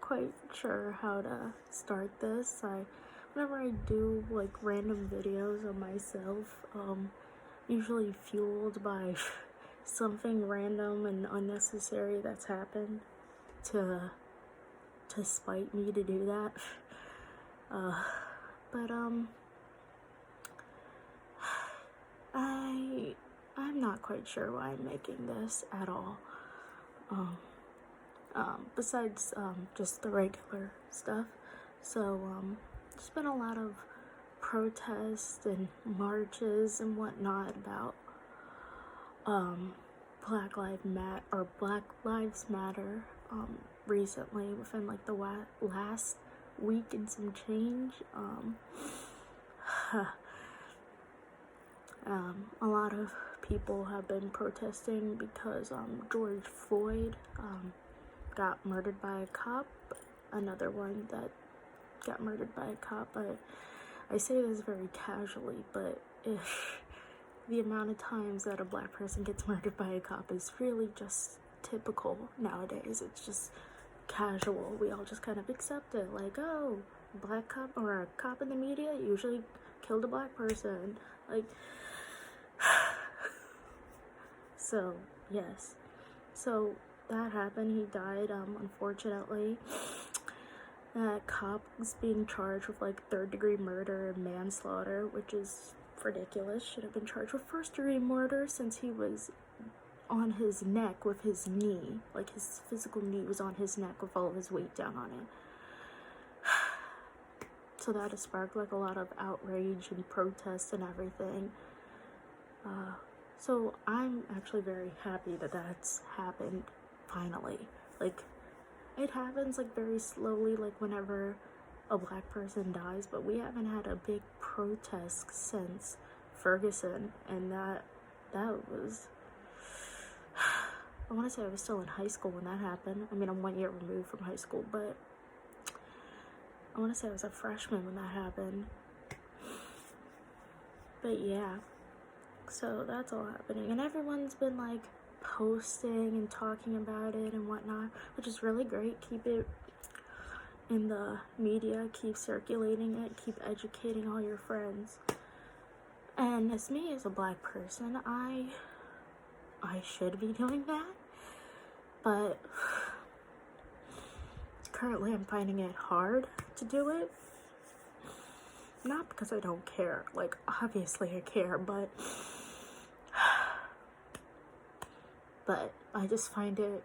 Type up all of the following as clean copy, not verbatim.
quite sure how to start this. Whenever I do like random videos of myself, usually fueled by something random and unnecessary that's happened to spite me to do that. But I'm not quite sure why I'm making this at all. Besides just the regular stuff. So there's been a lot of protests and marches and whatnot about Black Lives Matter recently, within like the last week and some change. A lot of people have been protesting because George Floyd got murdered by a cop. Another one that got murdered by a cop. I say this very casually, but if the amount of times that a black person gets murdered by a cop is really just typical nowadays. It's just casual. We all just kind of accept it, like, oh, black cop or a cop in the media usually killed a black person, like. So yes, so that happened. He died, unfortunately. That cop is being charged with like third-degree murder and manslaughter, which is ridiculous. Should have been charged with first-degree murder since he was on his neck with his knee. Like, his physical knee was on his neck with all of his weight down on it. So that has sparked like a lot of outrage and protests and everything. So I'm actually very happy that that's happened finally. Like, it happens like very slowly, like whenever a black person dies, but we haven't had a big protest since Ferguson, and that was, I want to say I was still in high school when that happened. I mean, I'm 1 year removed from high school, but I want to say I was a freshman when that happened. But yeah, so that's all happening, and everyone's been like posting and talking about it and whatnot, which is really great. Keep it in the media, keep circulating it, keep educating all your friends. And as me, as a black person, I should be doing that, but currently I'm finding it hard to do it. Not because I don't care, like, obviously I care, but I just find it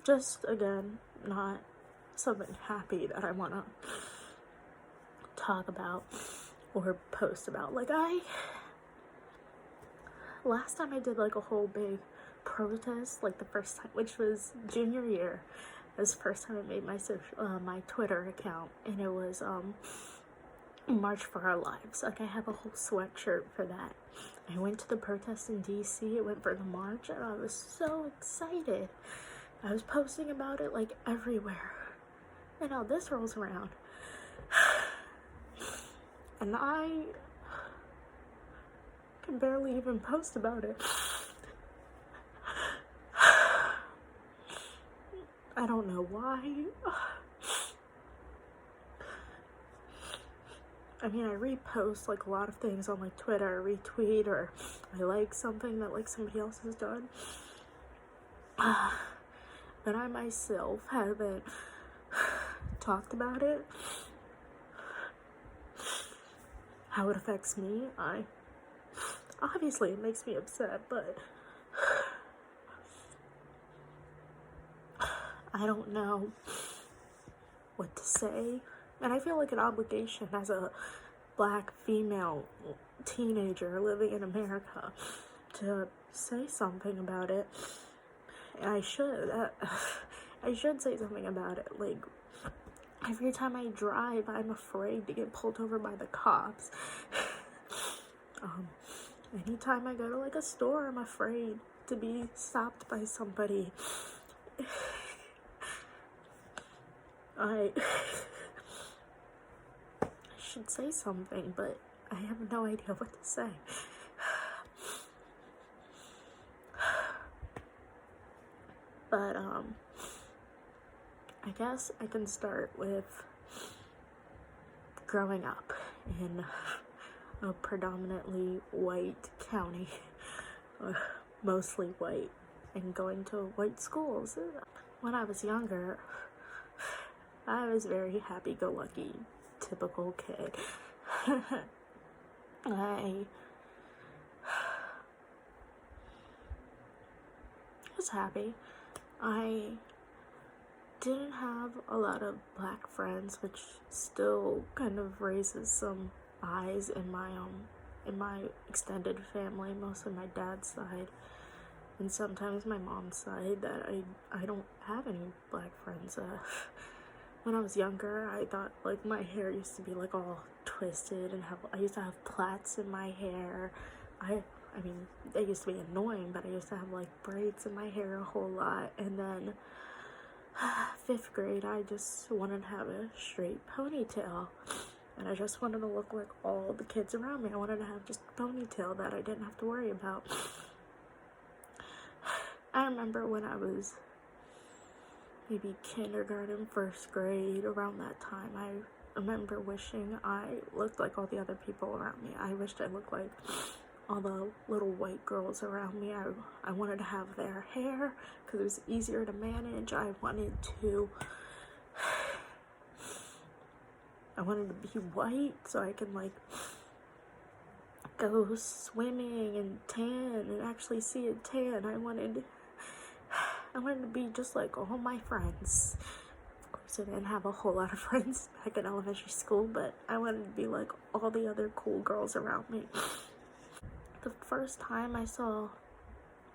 just, again, not something happy that I want to talk about or post about. Like, last time I did like a whole big protest, like the first time, which was junior year, was the first time I made my Twitter account, and it was March for Our Lives. Like, I have a whole sweatshirt for that. I went to the protest in DC, I went for the march, and I was so excited. I was posting about it like everywhere. And now this rolls around, and I can barely even post about it. I don't know why. I mean, I repost like a lot of things on like Twitter, retweet, or I like something that like somebody else has done. But I myself haven't talked about it. How it affects me, obviously it makes me upset, but I don't know what to say. And I feel like an obligation as a black female teenager living in America to say something about it. And I should say something about it. Like, every time I drive, I'm afraid to get pulled over by the cops. Anytime I go to like a store, I'm afraid to be stopped by somebody. I should say something, but I have no idea what to say. But I guess I can start with growing up in a predominantly white county, mostly white, and going to white schools. When I was younger, I was very happy-go-lucky, typical kid. I was happy. I didn't have a lot of black friends, which still kind of raises some eyes in my extended family, mostly my dad's side, and sometimes my mom's side, that I don't have any black friends. When I was younger, I thought like my hair used to be like all twisted and I used to have plaits in my hair. I mean, they used to be annoying, but I used to have like braids in my hair a whole lot. And then 5th grade, I just wanted to have a straight ponytail. And I just wanted to look like all the kids around me. I wanted to have just a ponytail that I didn't have to worry about. I remember when I was maybe kindergarten, 1st grade, around that time, I remember wishing I looked like all the other people around me. I wished I looked like all the little white girls around me. I wanted to have their hair because it was easier to manage. I wanted to be white so I can like go swimming and tan and actually see a tan. I wanted to be just like all my friends. Of course, I didn't have a whole lot of friends back in elementary school, but I wanted to be like all the other cool girls around me. The first time I saw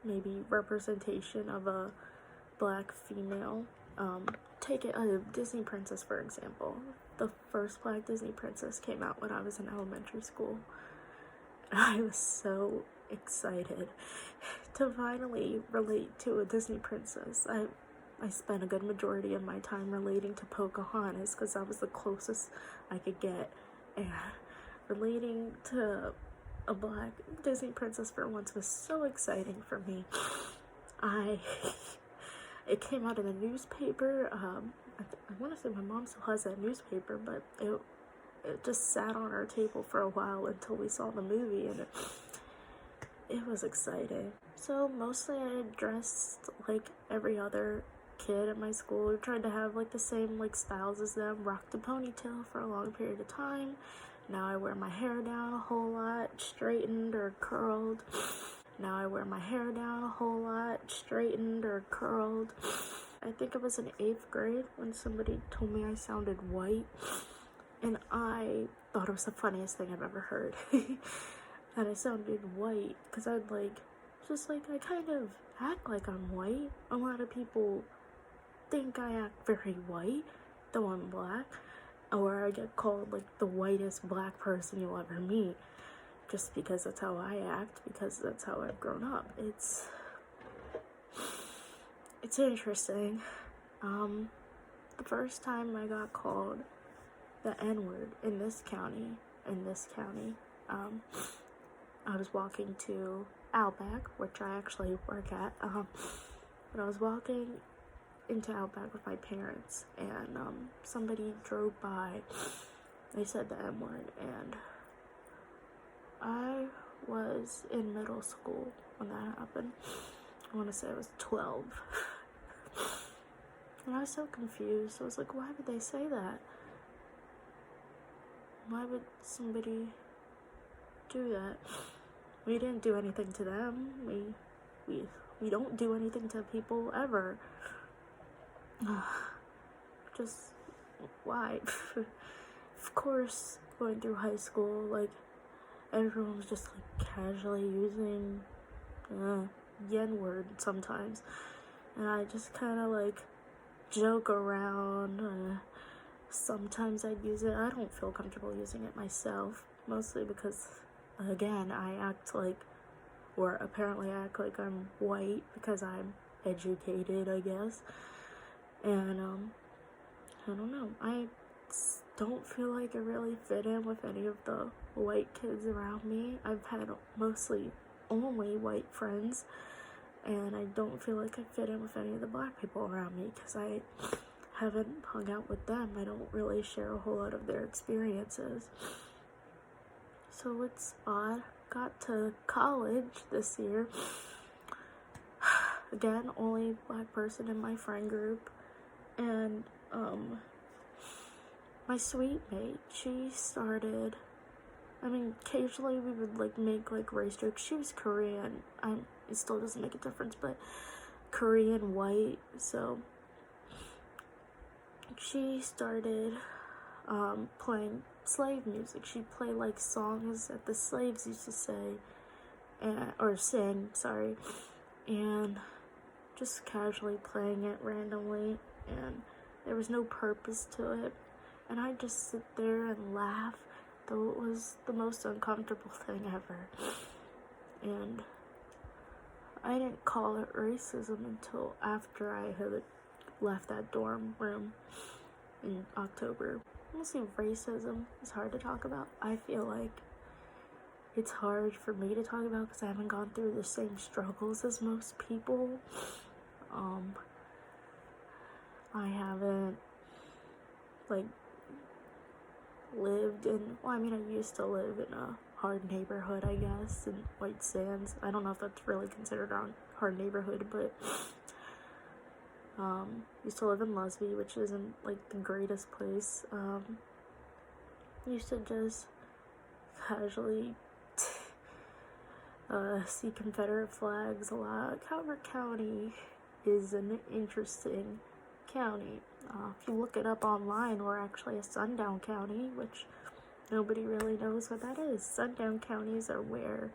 maybe representation of a black female, take it a Disney princess for example. The first black Disney princess came out when I was in elementary school. I was so excited to finally relate to a Disney princess. I spent a good majority of my time relating to Pocahontas because that was the closest I could get, and relating to a black Disney princess for once was so exciting for me. It came out in the newspaper. I want to say my mom still has that newspaper, but it just sat on our table for a while until we saw the movie, and it was exciting. So mostly I dressed like every other kid at my school. I tried to have like the same like styles as them, rocked a ponytail for a long period of time. Now I wear my hair down a whole lot, straightened or curled. Now I wear my hair down a whole lot, straightened or curled. I think it was in 8th grade when somebody told me I sounded white, and I thought it was the funniest thing I've ever heard. That I sounded white, because I kind of act like I'm white. A lot of people think I act very white, though I'm black, or I get called like the whitest black person you'll ever meet, just because that's how I act, because that's how I've grown up. It's interesting. The first time I got called the N-word in this county, I was walking to Outback, which I actually work at, but I was walking into Outback with my parents, and somebody drove by. They said the M-word, and I was in middle school when that happened. I want to say I was 12. And I was so confused. I was like, why would they say that? Why would somebody do that? We didn't do anything to them. We don't do anything to people ever. Just why? Of course, going through high school, like everyone was just like casually using N-word sometimes, and I just kind of like joke around. Sometimes I'd use it. I don't feel comfortable using it myself, mostly because, again, I act like, or apparently act like I'm white because I'm educated, I guess. And I don't know. I don't feel like I really fit in with any of the white kids around me. I've had mostly only white friends, and I don't feel like I fit in with any of the black people around me because haven't hung out with them. I don't really share a whole lot of their experiences. So it's odd. Got to college this year. Again, only black person in my friend group. And, my sweet mate, she started, occasionally we would, make, race jokes. She was Korean. It still doesn't make a difference, but Korean white, so she started, playing slave music. She'd play, songs that the slaves used to say, or sing, sorry, and just casually playing it randomly, and there was no purpose to it, and I'd just sit there and laugh, though it was the most uncomfortable thing ever, and I didn't call it racism until after I had left that dorm room in October. Honestly, racism is hard to talk about. I feel like it's hard for me to talk about because I haven't gone through the same struggles as most people. I haven't, lived in, I used to live in a hard neighborhood, I guess, in White Sands. I don't know if that's really considered a hard neighborhood, but, used to live in Lusby, which isn't, the greatest place. Used to just casually see Confederate flags a lot. Calvert County is an interesting county. If you look it up online, we're actually a sundown county, which nobody really knows what that is. Sundown counties are where,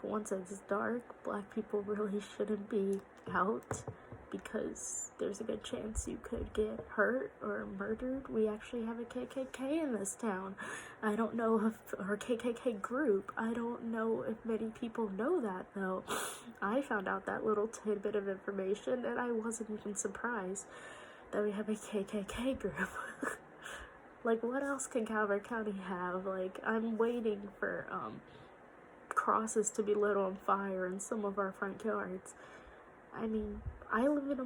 once it's dark, black people really shouldn't be out because there's a good chance you could get hurt or murdered. We actually have a KKK in this town. I don't know if our KKK group, I don't know if many people know that, though. I found out that little tidbit of information and I wasn't even surprised that we have a KKK group. What else can Calvert County have? I'm waiting for crosses to be lit on fire in some of our front yards. I live in a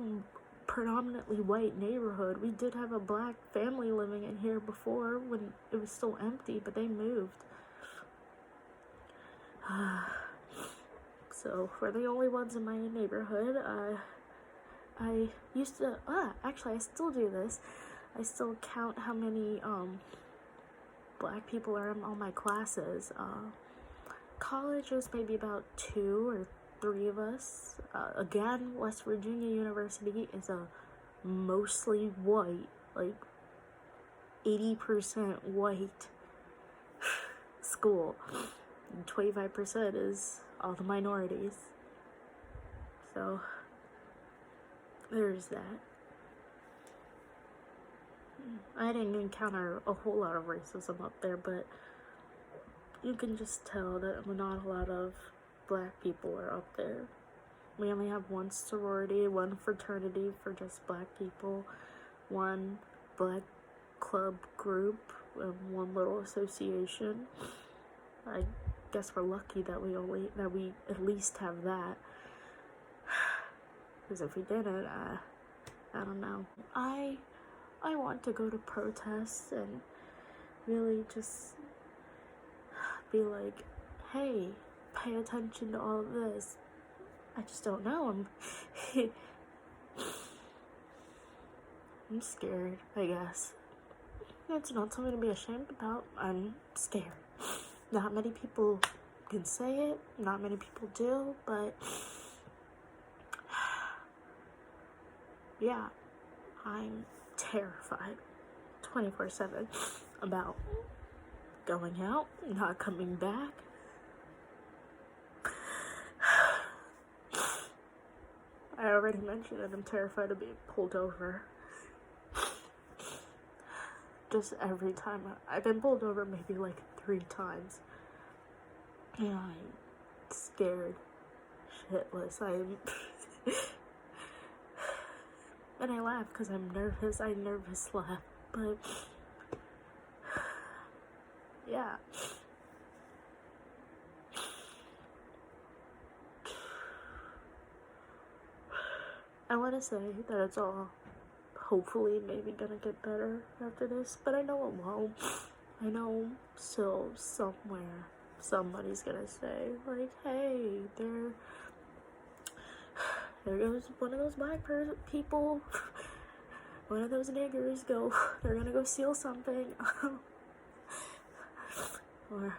predominantly white neighborhood. We did have a black family living in here before when it was still empty, but they moved. So we're the only ones in my neighborhood. I used to, actually I still do this. I still count how many black people are in all my classes. College is maybe about 2 or 3 of us. Again, West Virginia University is a mostly white, 80% white school. And 25% is all the minorities. So there's that. I didn't encounter a whole lot of racism up there, but you can just tell that not a lot of black people are up there. We only have one sorority, one fraternity for just black people, one black club group, and one little association. I guess we're lucky that we at least have that. Because if we didn't, I don't know. I want to go to protests and really just be like, hey, pay attention to all of this. I just don't know. I'm scared, I guess. It's not something to be ashamed about. I'm scared. Not many people can say it. Not many people do, but yeah, I'm terrified 24/7 about going out, not coming back. I already mentioned that I'm terrified of being pulled over. Just every time. I've been pulled over maybe 3 times. And I'm scared shitless. And I laugh because I'm nervous. I nervous laugh. But yeah. I want to say that it's all hopefully maybe gonna get better after this, but I know it won't. I know still somewhere somebody's gonna say, like, hey, there goes one of those black people, one of those niggers they're gonna go steal something. Or,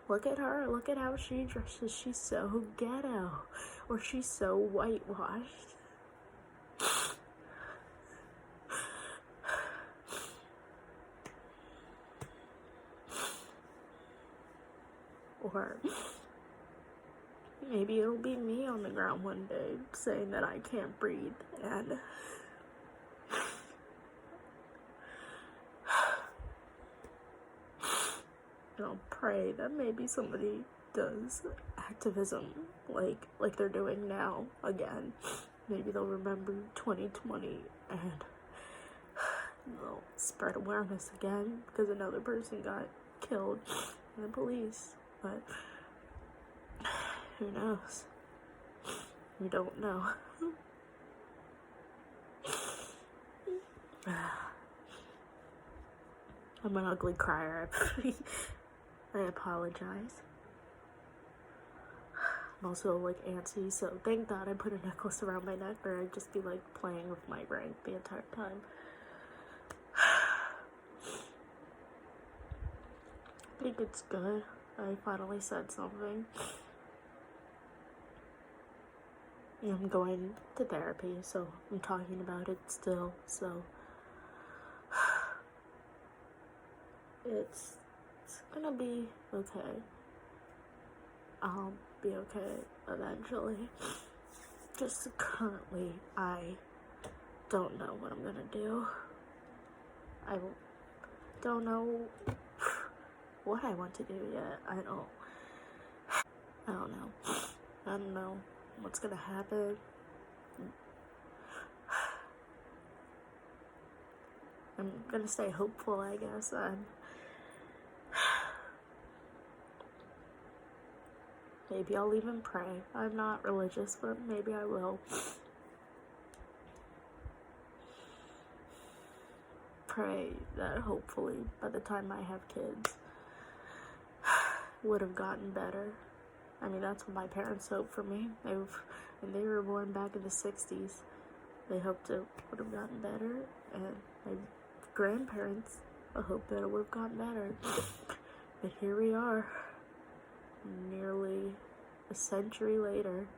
look at her, look at how she dresses, she's so ghetto. Or she's so whitewashed. Or maybe it'll be me on the ground one day saying that I can't breathe, and I'll pray that maybe somebody does activism like they're doing now again. Maybe they'll remember 2020 and they'll spread awareness again because another person got killed in the police. But who knows? We don't know. I'm an ugly crier. I apologize. I'm also like antsy, so thank God I put a necklace around my neck, or I'd just be like playing with my ring the entire time. I think it's good. I finally said something. I'm going to therapy, so I'm talking about it still, so it's gonna be okay. I'll be okay eventually. Just currently, I don't know what I'm gonna do. I don't know what I want to do yet. I don't know. I don't know what's gonna happen. I'm gonna stay hopeful, I guess. Maybe I'll even pray. I'm not religious, but maybe I will. Pray that hopefully by the time I have kids, would have gotten better. I mean, that's what my parents hoped for me. When they were born back in the 60s, they hoped it would have gotten better, and my grandparents hoped that it would have gotten better. But here we are, nearly a century later.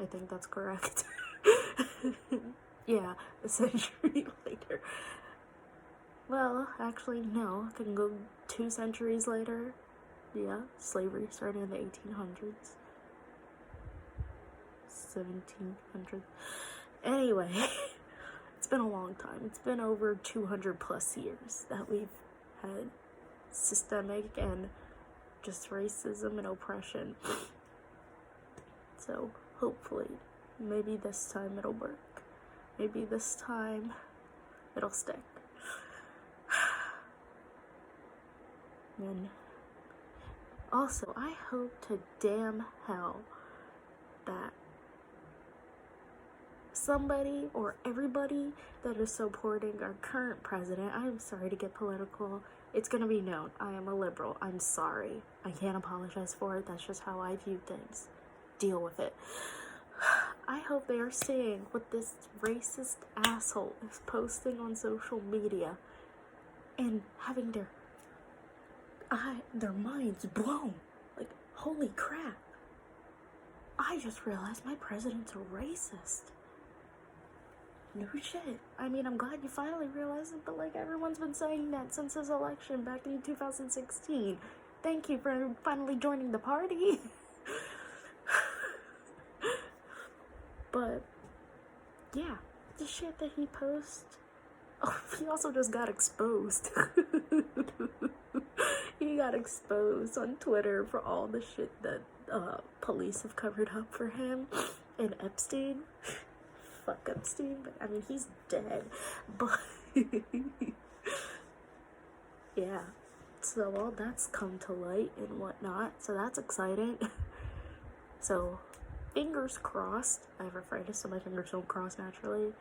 I think that's correct. Yeah, a century later. Well, actually, no. I can go 2 centuries later. Yeah, slavery started in the 1800s. 1700s. Anyway, it's been a long time. It's been over 200 plus years that we've had systemic and just racism and oppression. So, hopefully, maybe this time it'll work. Maybe this time it'll stick. And also, I hope to damn hell that somebody or everybody that is supporting our current president, I'm sorry to get political, it's gonna be known. I am a liberal. I'm sorry. I can't apologize for it. That's just how I view things. Deal with it. I hope they are seeing what this racist asshole is posting on social media and having their minds blown. Like, holy crap. I just realized my president's a racist. No shit. I mean, I'm glad you finally realized it, but like, everyone's been saying that since his election back in 2016. Thank you for finally joining the party. But yeah, the shit that he posts. Oh, he also just got exposed. He got exposed on Twitter for all the shit that police have covered up for him. And Epstein. Fuck Epstein. But I mean, he's dead. But yeah. So all that's come to light and whatnot. So that's exciting. So fingers crossed, I have arthritis so my fingers don't cross naturally,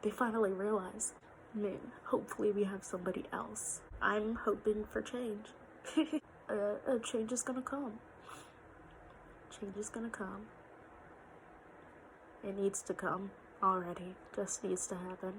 they finally realize, man, hopefully we have somebody else. I'm hoping for change. Change is gonna come. Change is gonna come. It needs to come already. Just needs to happen.